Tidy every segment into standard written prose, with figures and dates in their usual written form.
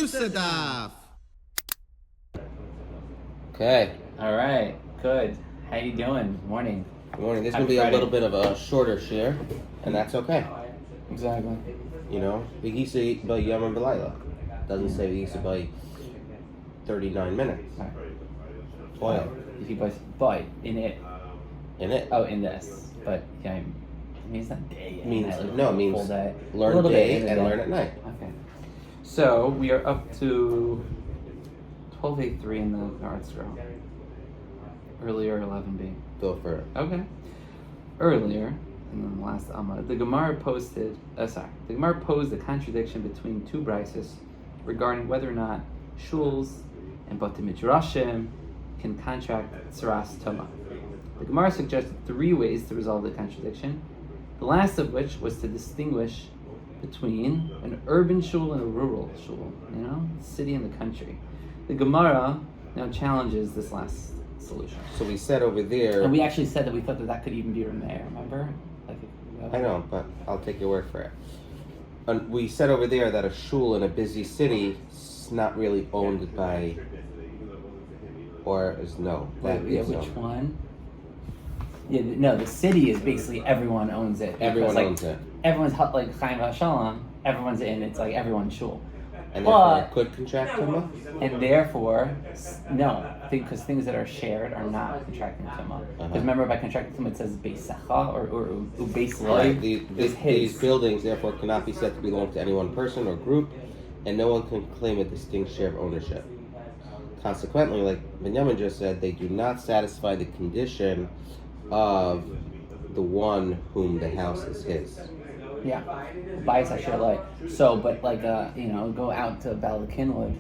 Chavrusa Daf. Okay. All right. Good. How you doing? Morning. Good morning. This is Happy going to be Friday. a little bit of a shorter share, and that's okay. Exactly. You know, V'gisa by Yoma B'layla. Doesn't say V'gisa by 39 minutes. Right. Toil. If you but in it. In it. Oh, in this. But yeah, it means not day. Means night, no, it means full day. learn a little day bit and learn at night. Okay. So we are up to 12:03 in the guard scroll. Earlier 11b. Go for it. Okay. Earlier, in the last Amma, the Gemara posed a contradiction between two brises regarding whether or not shuls and Bati Midrashim can contract Tsaras Toma. The Gemara suggested three ways to resolve the contradiction, the last of which was to distinguish between an urban shul and a rural shul, city and the country. The Gemara now challenges this last solution. So we said over there. And we actually said that we thought that could even be Rameh, remember? I know, but I'll take your word for it. And we said over there that a shul in a busy city is not really owned by, or is no. Which one? Yeah, no, the city is basically everyone owns it. Everyone owns it. Everyone's like Chaim Hashalom, everyone's in, it's like everyone's shul. And therefore it could contract Tumah? And therefore, no, because things that are shared are not contracting Tumah. Because remember, by contracting Tumah, it says Beisacha or Beis Loi. These buildings, therefore, cannot be said to belong to any one person or group, and no one can claim a distinct share of ownership. Consequently, like Benjamin just said, they do not satisfy the condition of the one whom the house is his. Yeah, bias I should like. So, but like, go out to Balakinwood.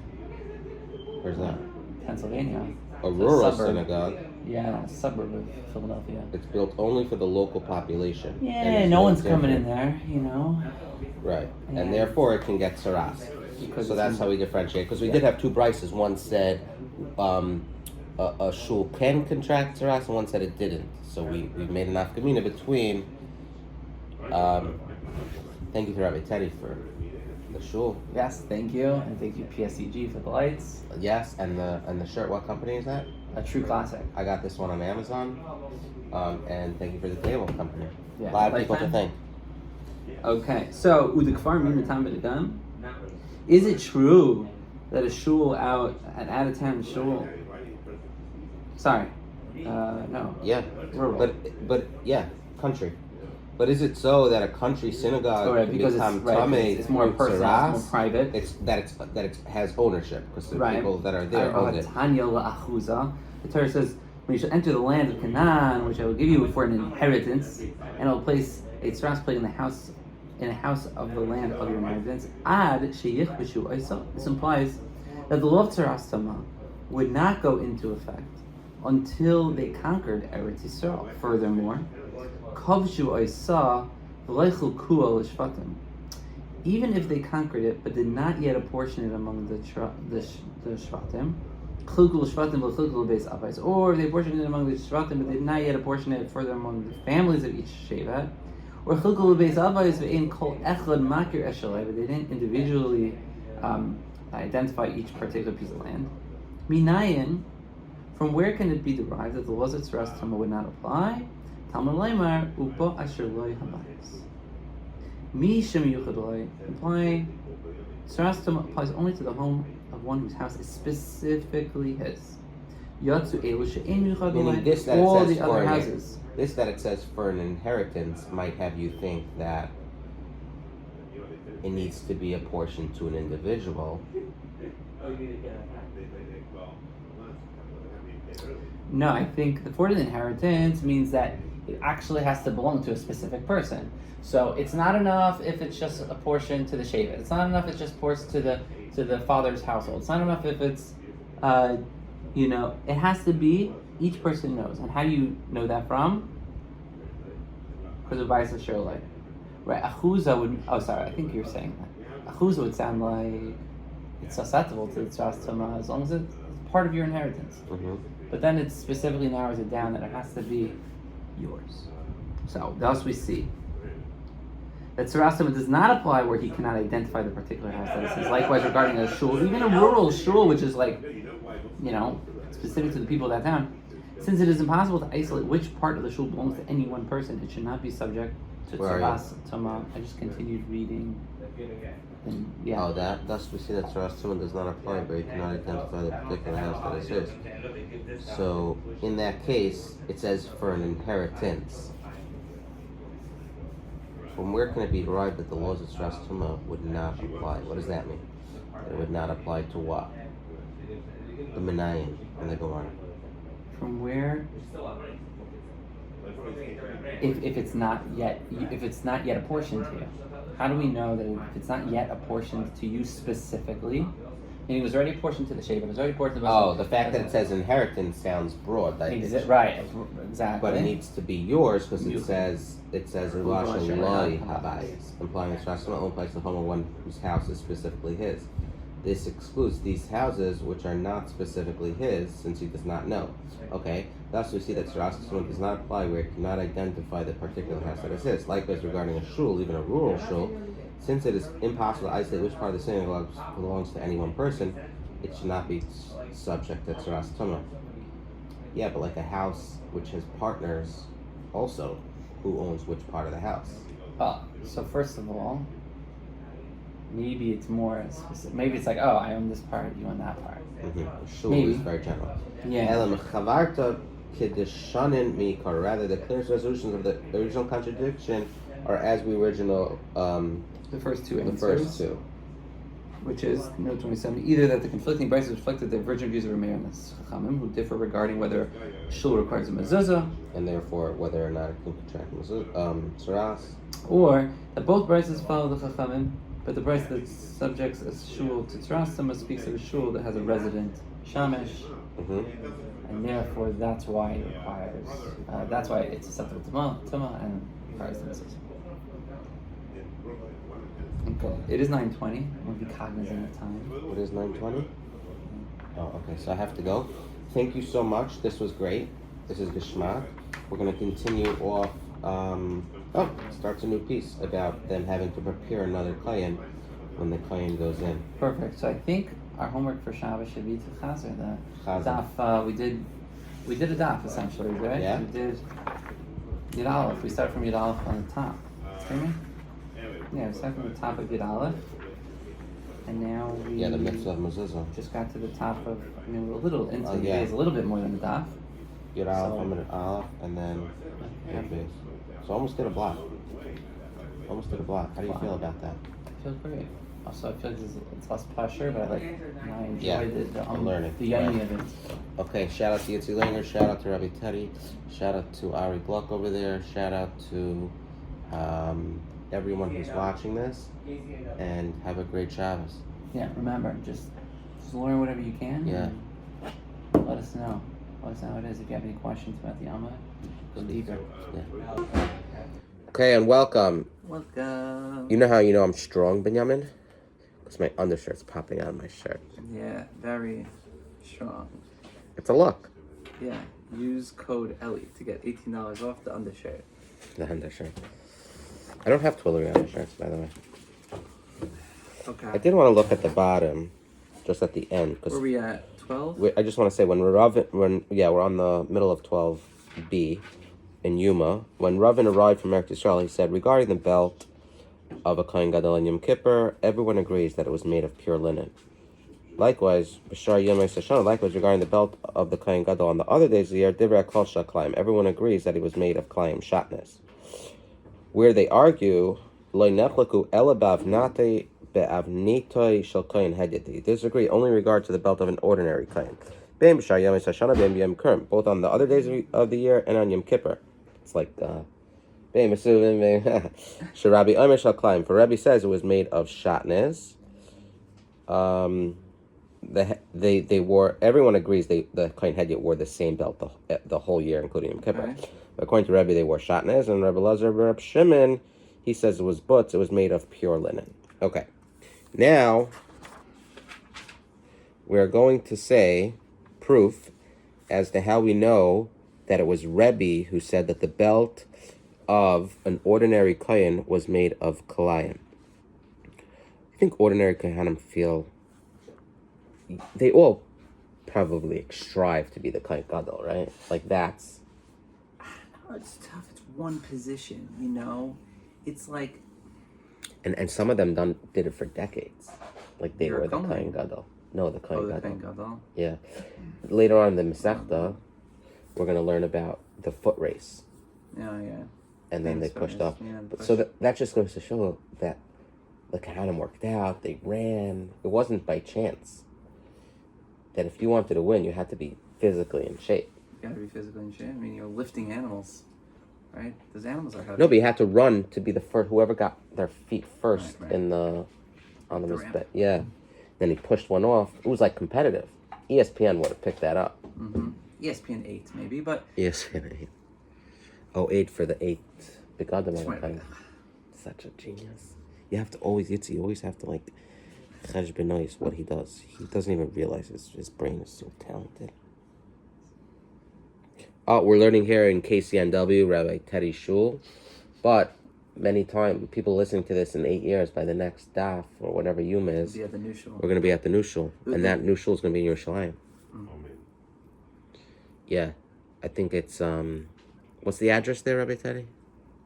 Where's that? Pennsylvania. A rural synagogue. Yeah, a suburb of Philadelphia. It's built only for the local population. Yeah, no one's coming in there, Right, yeah. and therefore it can get saras. So that's how we differentiate. Because we did have two brises. One said a shul can contract saras, and one said it didn't. So we made an afkamina between. Thank you to Rabbi Teddy for the shul. Yes, thank you, and thank you PSEG for the lights. Yes, and the shirt. What company is that? A true classic. I got this one on Amazon. And thank you for the table company. Yeah, a lot of people to thank. Okay, so is it true that a shul an out-of-town shul? Sorry, no. Yeah, rural. But yeah, country. But is it so that a country synagogue can become tamei? It's more personal, it's more private. It has ownership because the people that are there own it. The Torah says, when you shall enter the land of Canaan, which I will give you for an inheritance, and I will place a tzaras plate in the house of the land of your inheritance. This implies that the law of tzaras tama would not go into effect until they conquered Eretz Yisrael. Furthermore, even if they conquered it but did not yet apportion it among the Shvatim, or they apportioned it among the Shvatim but did not yet apportion it further among the families of each Shevat, or but they didn't individually identify each particular piece of land. Minayin, from where can it be derived that the laws of Tzaras Tama would not apply? Talmud Leimar upo asher loy habayis. Mi shem yuchad loy, implying Tzaras Tama applies only to the home of one whose house is specifically his. Yatsu elu she'en yuchad loy, all the other houses. This that it says for an inheritance might have you think that it needs to be apportioned to an individual. No, I think for the inheritance means that it actually has to belong to a specific person. So it's not enough if it's just a portion to the Shevet. It's not enough if it's just portion to the father's household. It's not enough if it's, it has to be, each person knows. And how do you know that from? Because of Bias and Shirley. Right, Achuza would, I think you're saying that. Achuza would sound like it's susceptible to the Tzaras Tama as long as it's part of your inheritance. Mm-hmm. But then it specifically narrows it down that it has to be yours. So thus we see that Sarasama does not apply where he cannot identify the particular house that is his. Likewise, regarding a shul, even a rural shul, which is like, specific to the people of that town, since it is impossible to isolate which part of the shul belongs to any one person, it should not be subject to Tzaras Tuma. I just continued reading. And, yeah. Oh, thus we see that Tzaras Tuma does not apply where you cannot identify the particular house that is his. So, in that case, it says for an inheritance. From where can it be derived that the laws of Tzaras Tuma would not apply? What does that mean? It would not apply to what? The Menayim and the Gemara. From where? If it's not yet apportioned to you, how do we know that if it's not yet apportioned to you specifically? And it was already apportioned to the Sheva. It was already apportioned to the fact that it says inheritance sounds broad. Like right, exactly. But it needs to be yours because it says Ulash Loi Habayis, implying that Tzaras Tuma only applies to the home of one whose house is specifically his. This excludes these houses which are not specifically his, since he does not know. Okay, thus we see that Tzaras Tuma does not apply where it cannot identify the particular house that is his. Likewise, regarding a shul, even a rural shul, since it is impossible to isolate which part of the synagogue belongs to any one person, it should not be subject to Tzaras Tuma. Yeah, but like a house which has partners, also, who owns which part of the house? So first of all, maybe it's more specific. Maybe it's like, I own this part, you own that part. Shul is very general. Yeah. Rather, the clearest resolutions of the original contradiction are as we original. The first two. Which is note 27. Either that the conflicting brises reflect the divergent views of Rameir and the Chachamim, who differ regarding whether shul requires a mezuzah, and therefore whether or not it can contract tzaras, or that both brises follow the Chachamim, but the brise that subjects a shul to Tzaras Tuma speaks of a shul that has a resident shamesh, and therefore that's why it requires. That's why it's susceptible to tuma and requires the mezuzah. Okay. It is 9:20. We'll be cognizant of time. It is 9:20? Oh, okay. So I have to go. Thank you so much. This was great. This is Geshmak. We're going to continue off. Starts a new piece about them having to prepare another kohen when the kohen goes in. Perfect. So I think our homework for Shabbos should be to chazer the daf. We did a daf essentially, right? Yeah. We did Yud Aleph. We start from Yud Aleph on the top. See me? Yeah, we started from the top of Yud Aleph, and now we the mitzvah of mezuzah. just got to the top of. We're a little into it. It's a little bit more than the daf. Yud Aleph, and then so almost did a block. How do you feel about that? It feels great. Also, I feel like it's less pressure, but I enjoy the learning. The yummy of it. Okay, shout out to Yitzi Langer, shout out to Rabbi Teddy, shout out to Ari Gluck over there, shout out to everyone who's watching this, and have a great Shabbos. Yeah, remember, just learn whatever you can. Yeah. Let us know. Let us know how it is. If you have any questions about the Yoma, go deeper. Yeah. Okay, and welcome. Welcome. You know how you know I'm strong, Benjamin? Because my undershirt's popping out of my shirt. Yeah, very strong. It's a look. Yeah, use code Ellie to get $18 off the undershirt. The undershirt. I don't have twillery undershirts, by the way. Okay. I did want to look at the bottom, just at the end. Where are we at? 12? I just want to say we're on the middle of 12b in Yoma. When Ravin arrived from Eretz Yisrael, he said, regarding the belt of a Kohen Gadol in Yom Kippur, everyone agrees that it was made of pure linen. Likewise, B'shar Yom Shana, likewise regarding the belt of the Kohen Gadol on the other days of the year, Divrei Kol Shaklayim, everyone agrees that it was made of Klayim, shatnez. Where they argue, Lo nechlaku elabav nate be'avnitoi shel Kohen hedyati. Disagree only in regard to the belt of an ordinary Kohen. Bein b'shar Yom Shana, bein b'Yom Kippur, both on the other days of the year and on Yom Kippur. It's like bein b'suvim sharabi omer shel Klayim. For Rabbi says it was made of shatnez. They wore. Everyone agrees the Kohen Hedyot wore the same belt the whole year, including Yom Kippur. Okay. According to Rebbe, they wore shatnez, and Rebbe Lazar, Rebbe Shimon, he says it was butz. It was made of pure linen. Okay, now we are going to say proof as to how we know that it was Rebbe who said that the belt of an ordinary kohen was made of kalayim. I think ordinary kohanim feel they all probably strive to be the kohen gadol, right? Like that's. Oh, it's tough. It's one position, you know. It's like. And some of them did it for decades, like they were the Kohen. kohen gadol. No, the kohen gadol. Kohen gadol. Yeah. Later on in the Masechta, we're going to learn about the foot race. Oh, yeah. And then they pushed off. Yeah, So that just goes to show that the Kohanim worked out, they ran. It wasn't by chance. That if you wanted to win, you had to be physically in shape. You gotta be physically in shape. I mean, you're lifting animals, right? Those animals are heavy. No, but you had to run to be the first. Whoever got their feet first Right. on the ramp. Yeah. Then he pushed one off. It was like competitive. ESPN would have picked that up. Mm-hmm. ESPN 8, maybe, but... ESPN 8. Oh, 8 for the 8. Begadim Right. Elokai. Such a genius. You have to always, Yitzi, you always have to like chaj benois what he does. He doesn't even realize his brain is so talented. Oh, we're learning here in KCNW, Rabbi Teddy Shul. But many times, people listening to this in 8 years, by the next daf or whatever Yoma is, Be at the new shul. we're going to be at the new shul. And that new shul is going to be in Yerushalayim. Yeah. I think it's, what's the address there, Rabbi Teddy?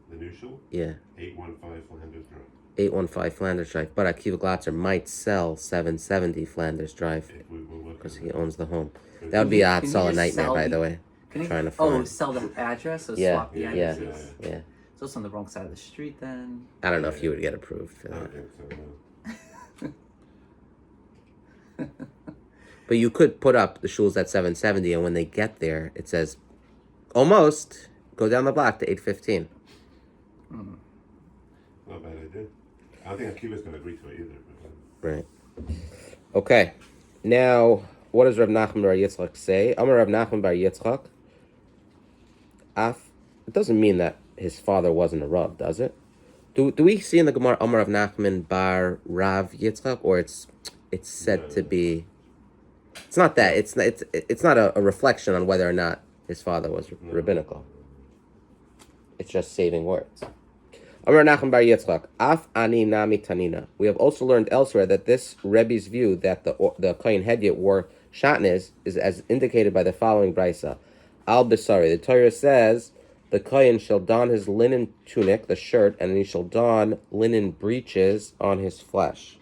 The new shul? Yeah. 815 Flanders Drive. 815 Flanders Drive. But Akiva Glatzer might sell 770 Flanders Drive If we will look because at he it. owns the home. That would be a Can you solid just nightmare, sell by the- the way. Can you, Trying to oh, find. sell the address or Yeah, swap the yeah, addresses? yeah. So it's on the wrong side of the street then. I don't know if you would get approved for I that. don't think so, no. But you could put up the shuls at 770, and when they get there, it says, almost, go down the block to 815. Not bad idea. I don't think Akiva's going to agree to it either. But, Right. Okay. Now, what does Rav Nachman bar Yitzchak say? Amar Rav Nachman bar Yitzchak. It doesn't mean that his father wasn't a Rav, does it? Do we see in the Gemara Amar Rav Nachman bar Rav Yitzchak, or it's said to be? It's not that. It's not a reflection on whether or not his father was rabbinical. It's just saving words. Amar Nachman bar Yitzchak, Af ani nami tanina. We have also learned elsewhere that this Rebbe's view that the Kohen Hedyot wore shatnez is as indicated by the following brisa. Al Bisari. The Torah says the Kohen shall don his linen tunic, the shirt, and he shall don linen breeches on his flesh.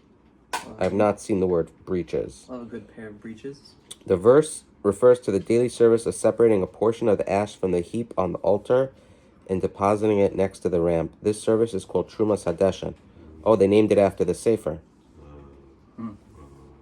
I have not seen the word breeches. I'll have a good pair of breeches. The verse refers to the daily service of separating a portion of the ash from the heap on the altar and depositing it next to the ramp. This service is called Trumas Hadeshen. Oh, they named it after the Sefer.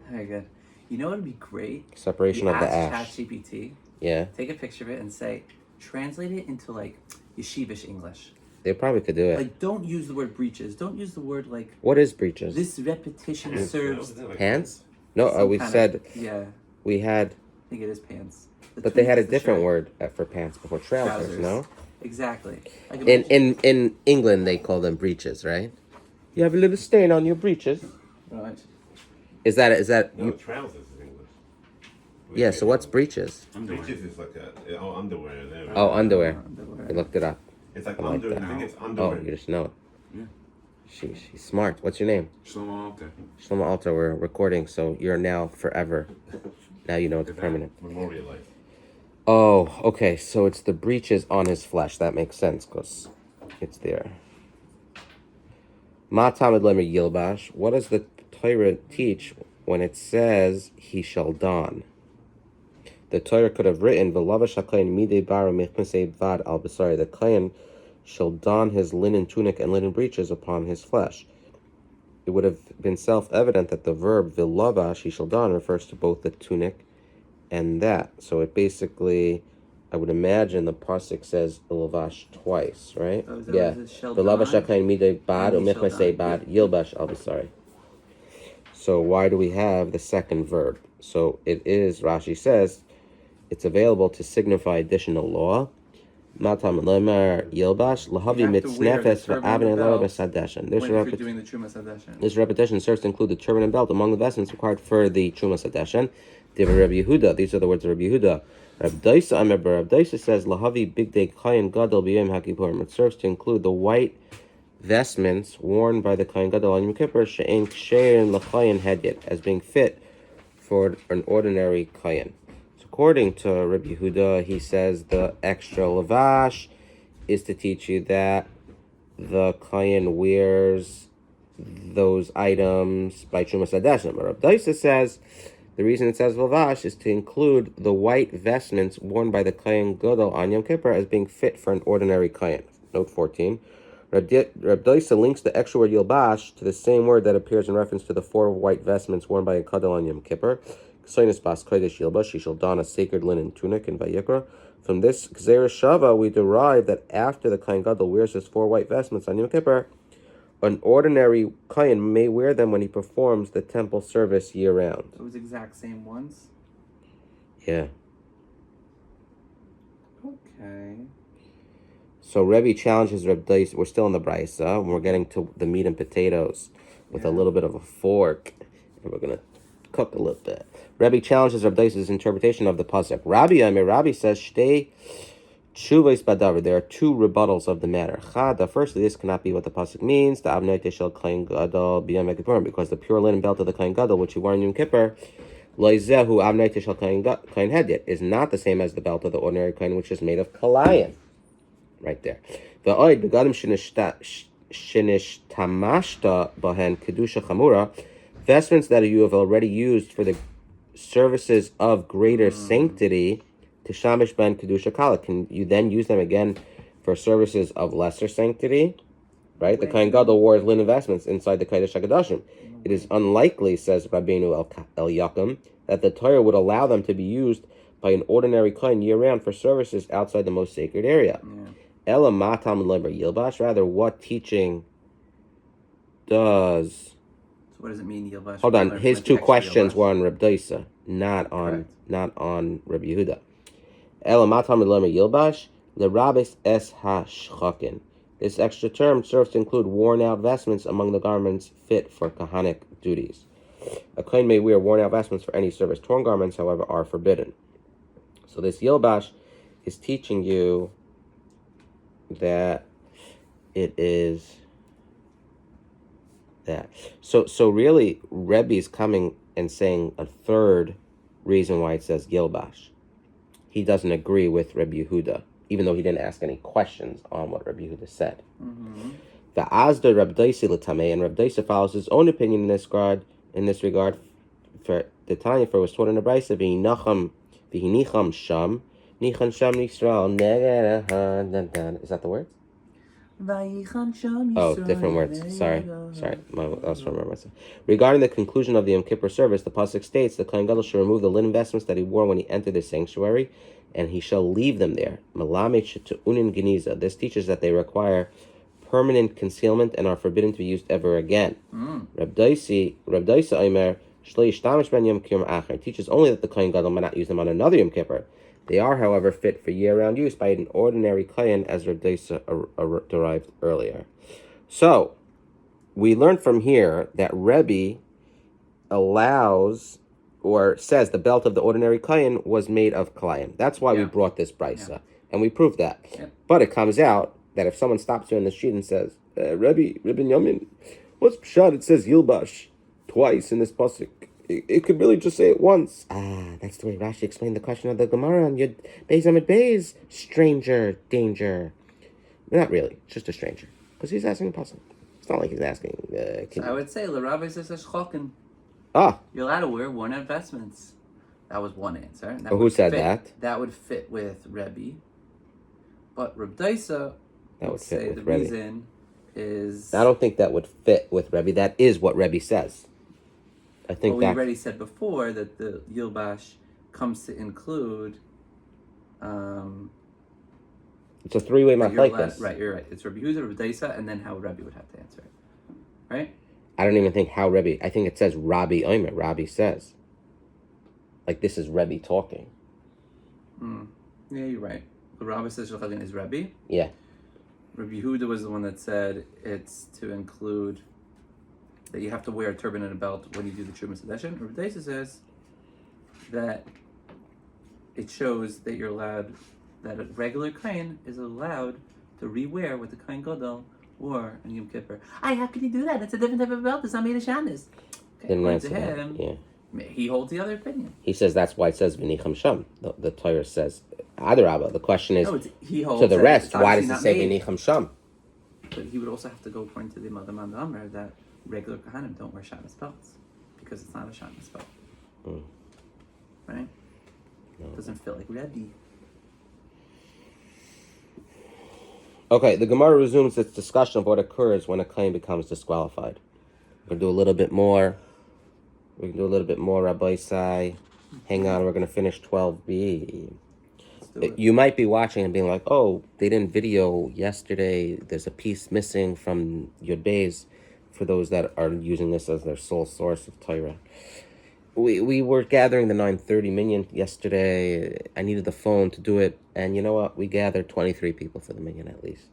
Very good. You know what would be great? Separation You of the ask ash. ChatGPT, Yeah, take a picture of it and say, translate it into like yeshivish English. they probably could do it. Like, don't use the word breeches. Don't use the word like What is breeches? this repetition serves. Isn't it like- Pants? No, some we kind of- said Yeah, we had, I think it is pants. The but they had a tunic is the different shirt. word for pants before trousers. No. Exactly. Like In England, they call them breeches, right? You have a little stain on your breeches. right. Is that No, you? trousers is English. Yeah. So what's breeches? Breeches is like underwear. There, right? Oh, underwear. Underwear. I looked it up. It's like I like under. that. I think it's Oh, underwear. you just know it. Yeah. She's smart. What's your name? Shlomo Alter. Shlomo Alter. We're recording, so you're now forever. Now you know it's permanent. Memorialized. Oh, okay. So it's the breeches on his flesh. That makes sense because it's there. Ma tamid lemer yilbash. What does the Torah teach when it says he shall don? The Torah could have written v'lavash hakohen midei bara mechnesei vad al b'sari. The kohen shall don his linen tunic and linen breeches upon his flesh. It would have been self-evident that the verb v'lavash he shall don refers to both the tunic and that. So it basically, I would imagine the pasuk says lavash twice, right? Oh, is that Yeah. what it shall V'lavash don? hakohen midei bad And he shall umechnesei don. bad yilbash al b'sari. So why do we have the second verb? So it is, Rashi says, it's available to signify additional law. Matam lemer yilbash lahavi You have to wear the mitznefes turban v'avin and the elo belt b'sadeshen. When you're doing the Trumas Hadeshen. This repetition serves to include the turban and belt among the vestments required for the Trumas Hadeshen. Divrei Rabbi Yehuda. These are the words of Rabbi Yehuda. Reb Daisa says, Lahavi Bigdei Kayin Gadol B'Yom HaKippurim. It serves to include the white vestments worn by the Kayin Gadol on Yom Kippur, She'en Ksherin L'Chayin Hedyet, as being fit for an ordinary Kayin. So according to Rabbi Yehuda, he says the extra lavash is to teach you that the Kayin wears those items by Trumas Hadeshim. But Reb Daisa says the reason it says lavash is to include the white vestments worn by the Kayin Gadol on Yom Kippur as being fit for an ordinary Kayin. Note 14. Reb Daisa links the extra word yilbash to the same word that appears in reference to the 4 white vestments worn by a Gadol on Yom Kippur. K'soinus bas kodesh yilbash, he shall don a sacred linen tunic in Vayikra. From this Gzeira Shava, we derive that after the Kayin Gadol wears his 4 white vestments on Yom Kippur, an ordinary Kayin may wear them when he performs the temple service year-round. Those exact same ones? Yeah. Okay. So Rebbe challenges Reb Daisa. We're still in the Brisa, and we're getting to the meat and potatoes with a little bit of a fork, and we're going to cook a little bit. Rebbe challenges Reb Daisa's interpretation of the pasuk. Rabbi says, Shtei Shuvais Badavar. There are 2 rebuttals of the matter. Chada, firstly, this cannot be what the pasuk means. The Abnei Shel Kayin Gadol B'Yom HaKippurim, because the pure linen belt of the Kayin Gadol, which he wore in Yom Kippur, Loizehu Abnei Shel Kayin Hedyet, is not the same as the belt of the ordinary Kayin, which is made of kalayim. Right there. The oid begadim shenishtamashta bahen kedusha chamura, vestments that you have already used for the services of greater sanctity, tishamish ben kedusha kala. Can you then use them again for services of lesser sanctity? Right. The Kayin Gadol wore linen vestments inside the Kodesh HaKadoshim. It is unlikely, says Rabbeinu El Yakum, that the Torah would allow them to be used by an ordinary Kayin year-round for services outside the most sacred area. Ela matam leber yilbash. Rather, what teaching does? So what does it mean yilbash? Hold on. His 2 questions were on Reb Daisa, not on Reb Yehuda. Ela matam leber yilbash lerabis es hashchakin. This extra term serves to include worn-out vestments among the garments fit for kahanic duties. A kohen may wear worn-out vestments for any service. Torn garments, however, are forbidden. So this yilbash is teaching you that it is that. So really, Rebbe's coming and saying a third reason why it says Yilbash. He doesn't agree with Rebbe Yehuda, even though he didn't ask any questions on what Rebbe Yehuda said. The Azda Reb Daisa l'tamei, and Reb Daisa follows his own opinion in this regard. For the Tanya, for was taught in the Brisa, v'hinicham sham. Nichan Sham Yisrael. Is that the words? Oh, different words. Sorry. That was from myself. Regarding the conclusion of the Yom Kippur service, the pasuk states the Kohen Gadol shall remove the linen vestments that he wore when he entered the sanctuary, and he shall leave them there. This teaches that they require permanent concealment and are forbidden to be used ever again. Reb Daisa Omer teaches only that the Kohen Gadol may not use them on another Yom Kippur. They are, however, fit for year-round use by an ordinary Kayin, as Reb Daisa derived earlier. So, we learn from here that Rebbe allows or says the belt of the ordinary Kayin was made of kalayim. That's why we brought this brisa, and we proved that. But it comes out that if someone stops you in the street and says, Rebbe Yamin, what's pshat? It says Yilbash twice in this pasuk. It could really just say it once. That's the way Rashi explained the question of the Gemara on Yud Beis Amid Beis. Stranger, danger. Not really, it's just a stranger. Because he's asking a pasuk. It's not like he's asking... So I would say, L'Rabbi says Shchokin. You're allowed to wear worn-out vestments. That was one answer. That who said that? That would fit with Rebbe. But Reb Daisa would say fit the with Rebbe. Reason is... I don't think that would fit with Rebbe. That is what Rebbe says. I think we already said before that the Yilbash comes to include... it's a three-way machlekes. Right, you're right. It's Rabbi Yehuda, Rabbi Daisa, and then how Rebbe would have to answer it. Right? I don't even think how Rebbe... I think it says Rabbi Omer. Rabbi says. Like this is Rebbe talking. Yeah, you're right. The Rabbi says Shulchan is Rebbe. Yeah. Rabbi Yehuda was the one that said it's to include that you have to wear a turban and a belt when you do the Trumas Hadeshin. Rabbi Daisa says that it shows that you're allowed, that a regular kohen is allowed to rewear what the kohen gadol wore on Yom Kippur. How can you do that? It's a different type of belt. It's not made of shanis. Okay, according to him, he holds the other opinion. He says that's why it says v'nicham sham. The Torah says adarabba. The question is, he holds to the rest, why does obviously it not say made. v'nicham sham? But he would also have to go according to the Madam Amr that regular kohanim don't wear shanis belts because it's not a shanis belt. Right? No. It doesn't feel like Rebbe. Okay, the Gemara resumes its discussion of what occurs when a claim becomes disqualified. We're going to do a little bit more. Rabbi Isai. Hang on, we're going to finish 12b. You might be watching and being like, oh, they didn't video yesterday. There's a piece missing from Yud Beis for those that are using this as their sole source of Torah. We were gathering the 9:30 minyan yesterday. I needed the phone to do it. And you know what? We gathered 23 people for the minyan at least.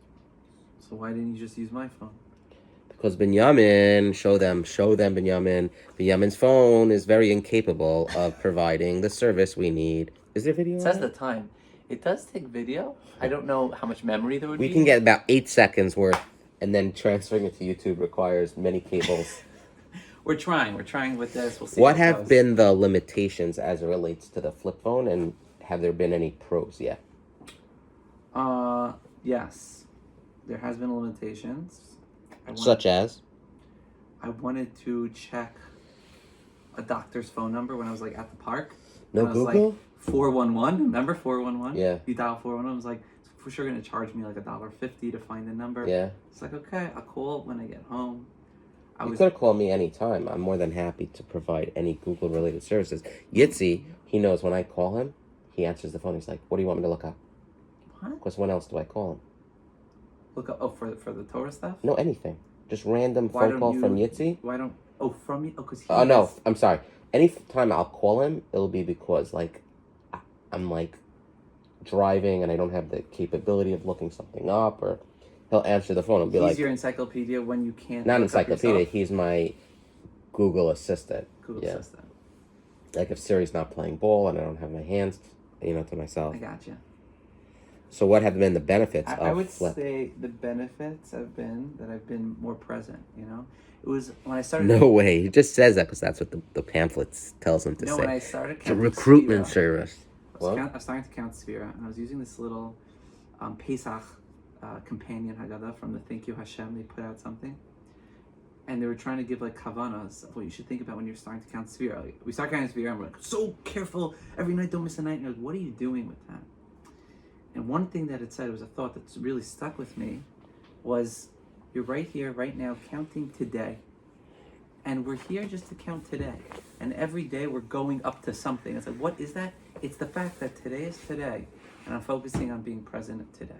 So why didn't you just use my phone? Because Binyamin, show them Binyamin. Binyamin's phone is very incapable of providing the service we need. Is there video? It says the time. It does take video. I don't know how much memory there would be. We can get about 8 seconds worth, and then transferring it to YouTube requires many cables. We're trying with this. We'll see. What have been the limitations as it relates to the flip phone, and have there been any pros yet? Yes. There has been limitations. Such as? I wanted to check a doctor's phone number when I was like at the park. No Google? Like, 411. Remember 411? Yeah. You dial 411. I was like, it's for sure going to charge me like $1.50 to find the number. Yeah. It's like, okay, I'll call when I get home. You could have called me anytime. I'm more than happy to provide any Google-related services. Yitzi, he knows when I call him, he answers the phone. He's like, what do you want me to look up? What? Because when else do I call him? Look up, for the Torah stuff? No, anything. Just random phone call from Yitzi. Why don't... Oh, from you? Oh, because he... Oh, no, I'm sorry. Any time I'll call him, it'll be because, like, I'm, like, driving and I don't have the capability of looking something up, or he'll answer the phone and be like... He's your encyclopedia when you can't... Not encyclopedia, he's my Google Assistant. Google Assistant. Like, if Siri's not playing ball and I don't have my hands, to myself. I gotcha. So what have been the benefits of I would flip? say the benefits have been that I've been more present, It was when I started... No way. He just says that because that's what the pamphlets tells him to say. when I started It's a counting recruitment Sphira, service. I was starting to count Sphira, and I was using this little Pesach companion Haggadah from the Thank You Hashem. They put out something. And they were trying to give like kavanas of what you should think about when you're starting to count Sphira. Like, we start counting Sphira and we're like, so careful, every night, don't miss a night. And you're like, what are you doing with that? And one thing that it said was a thought that's really stuck with me was, you're right here, right now, counting today. And we're here just to count today. And every day we're going up to something. It's like, what is that? It's the fact that today is today. And I'm focusing on being present today.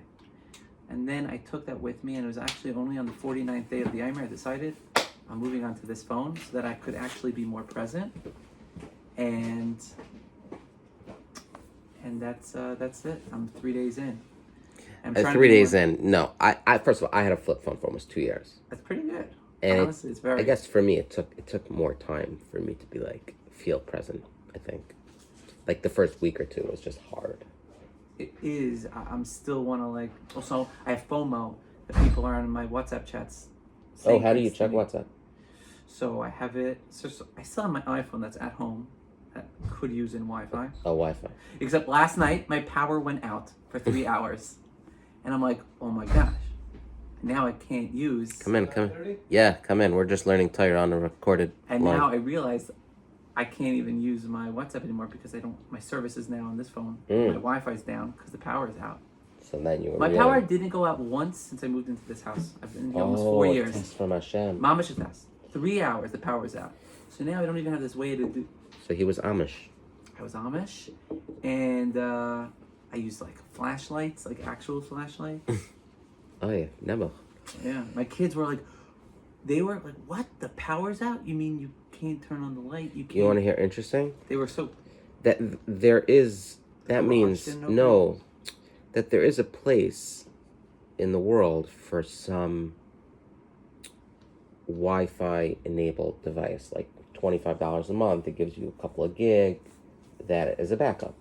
And then I took that with me, and it was actually only on the 49th day of the Aymer I decided I'm moving on to this phone so that I could actually be more present. And that's it. I'm 3 days in. 3 days in. No, I first of all, I had a flip phone for almost 2 years. That's pretty good. And honestly, it's very... I guess for me, it took more time for me to be like feel present. I think, like the first week or two was just hard. It is. I'm still want to like. Also, I have FOMO that people are in my WhatsApp chats. Oh, how do you check WhatsApp? So I have it. So I still have my iPhone that's at home that could use in Wi-Fi. Oh, Wi-Fi. Except last night my power went out for 3 hours, and I'm like, oh my gosh, now I can't use. Come in. Yeah, come in. We're just learning Torah on a recorded And line. now I realize I can't even use my WhatsApp anymore because my service is now on this phone. My Wi-Fi's down because the power is out. So then you were My power didn't go out once since I moved into this house. I've been here almost 4 years. Test from Hashem. Mamash test. 3 hours the power was out. So now I don't even have this way to do. So he was Amish. I was Amish, and I used like flashlights, like actual flashlights. Oh yeah, never. Yeah, my kids were like, what? The power's out? You mean you can't turn on the light? You can't. You want to hear interesting? They were so. That there is. That means no. That there is a place in the world for some Wi-Fi enabled device, like $25 a month. It gives you a couple of gig. That is a backup.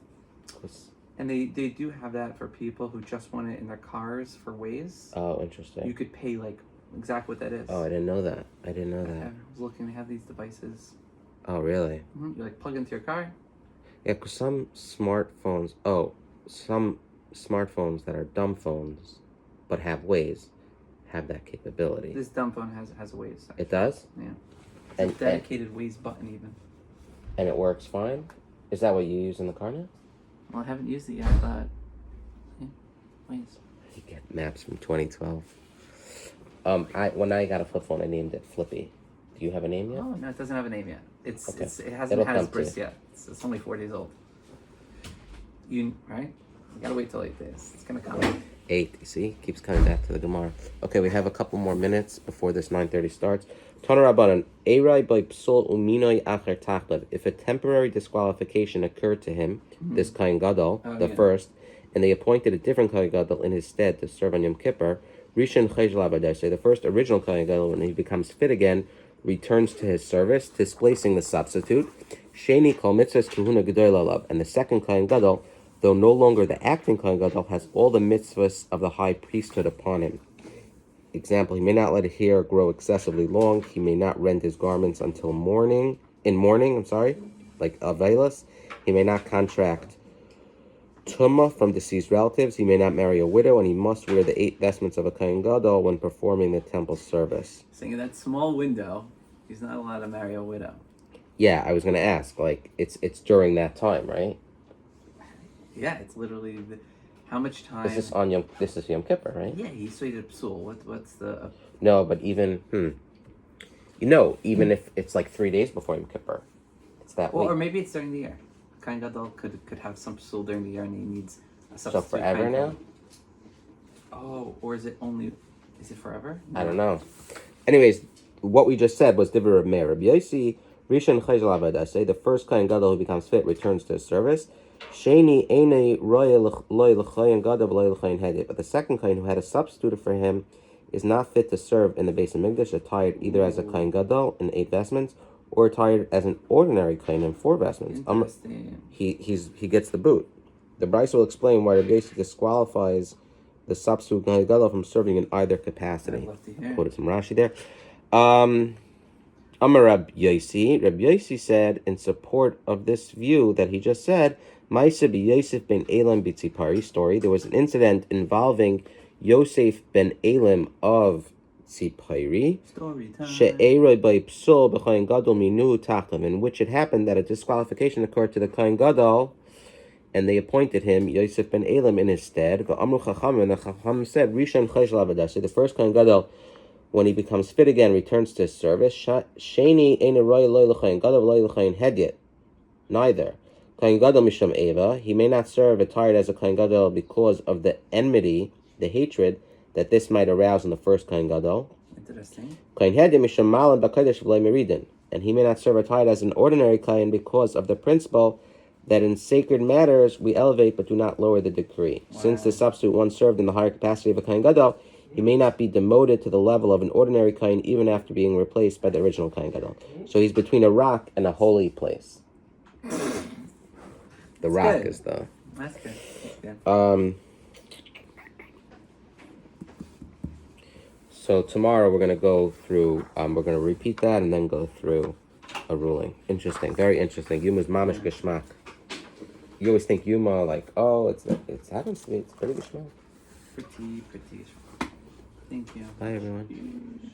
'Cause- And they do have that for people who just want it in their cars for Waze. Oh, interesting. You could pay like exactly what that is. Oh, I didn't know that. I didn't know I that. was looking. They have these devices. Oh, really? You like plug into your car. Yeah, because some smartphones that are dumb phones but have Waze have that capability. This dumb phone has a Waze. It does? Yeah. It's And- a dedicated Waze button even. And it works fine? Is that what you use in the car now? Well, I haven't used it yet, but yeah, Waze. You get maps from 2012. When I got a flip phone, I named it Flippy. Do you have a name yet? Oh no, it doesn't have a name yet. It hasn't It'll had its come to birth you. yet. It's only 4 days old. You right? You gotta wait till 8 days. It's gonna come. 8, you see? Keeps coming back to the Gemara. Okay, we have a couple more minutes before this 9:30 starts. Tana Rabbanan, Eirai by Psul Uminoi Acher Tachlev. If a temporary disqualification occurred to him, this Kohen Gadol, the first, and they appointed a different Kohen Gadol in his stead to serve on Yom Kippur, Rishon Chayzel Abadai, the first original Kohen Gadol, when he becomes fit again, returns to his service, displacing the substitute. Sheni Kol Mitzvahs Kahuna Gedoyel Alav. And the second Kohen Gadol, though no longer the acting Kohen Gadol, has all the mitzvahs of the high priesthood upon him. Example, he may not let his hair grow excessively long. He may not rend his garments until mourning, like Avelis. He may not contract Tumah from deceased relatives. He may not marry a widow, and he must wear the 8 vestments of a Kohen Gadol when performing the temple service. Saying in that small window, he's not allowed to marry a widow. Yeah, I was going to ask, like, it's during that time, right? Yeah, it's literally how much time? This is Yom Kippur, right? Yeah, he stated psul. What's the? No, but even even if it's like 3 days before Yom Kippur, it's that Well, week. or maybe it's during the year. Kohen Gadol could have some psul during the year, and he needs a So substitute. forever Kohen now? Gadol. Oh, or is it only? Is it forever? I don't know. Anyways, what we just said was Divrei Reb Meir. Rabbi Yossi, Rishon Chayzel Avadasei, the first Kohen Gadol who becomes fit returns to his service. Sheni Einei Roya Loy L'Chayin Gadol V'Loy L'Chayin Hedit. But the second Kohen who had a substitute for him is not fit to serve in the base of Mikdash, attired either as a Kohen Gadol in 8 vestments, or attired as an ordinary Kohen in 4 vestments. Interesting. He gets the boot. The Bryce will explain why Rabbi Yossi disqualifies the substitute Kohen Gadol from serving in either capacity. I'd love to hear. Quoted from Rashi there. Amar Rabbi Yossi said in support of this view that he just said, Ma'aseh b'Yosef ben Elam b'Tzipari story. There was an incident involving Yosef ben Elam of Tzipari, Story time. she'eroi by psul b'Kohen Gadol minu tachlim, in which it happened that a disqualification occurred to the Kohen Gadol, and they appointed him Yosef ben Elam in his stead. V'amru Chachamim, and the Chacham said, Rishon Chayzel Avadasei, the first Kohen Gadol, when he becomes fit again, returns to his service. Sheni ein roy loy l'chayin gadol loy l'chayin hedyet. Neither. Kohen Gadol misham eva. He may not serve attired as a Kohen Gadol because of the enmity, the hatred that this might arouse in the first Kohen Gadol. Interesting. Kohen hedyet misham malan b'kodesh v'loy meridin. And he may not serve attired as an ordinary Kohen because of the principle that in sacred matters we elevate but do not lower the decree. Wow. Since the substitute once served in the higher capacity of a Kohen Gadol, he may not be demoted to the level of an ordinary Kohen even after being replaced by the original Kohen Gadol. So he's between a rock and a holy place. The rock good. is the... That's good. That's good. So tomorrow we're going to go through, we're going to repeat that and then go through a ruling. Interesting, very interesting. Yuma's mamish geschmack. You always think Yuma like, oh, it's happens to me, it's pretty geschmack. Pretty. Thank you. Bye everyone.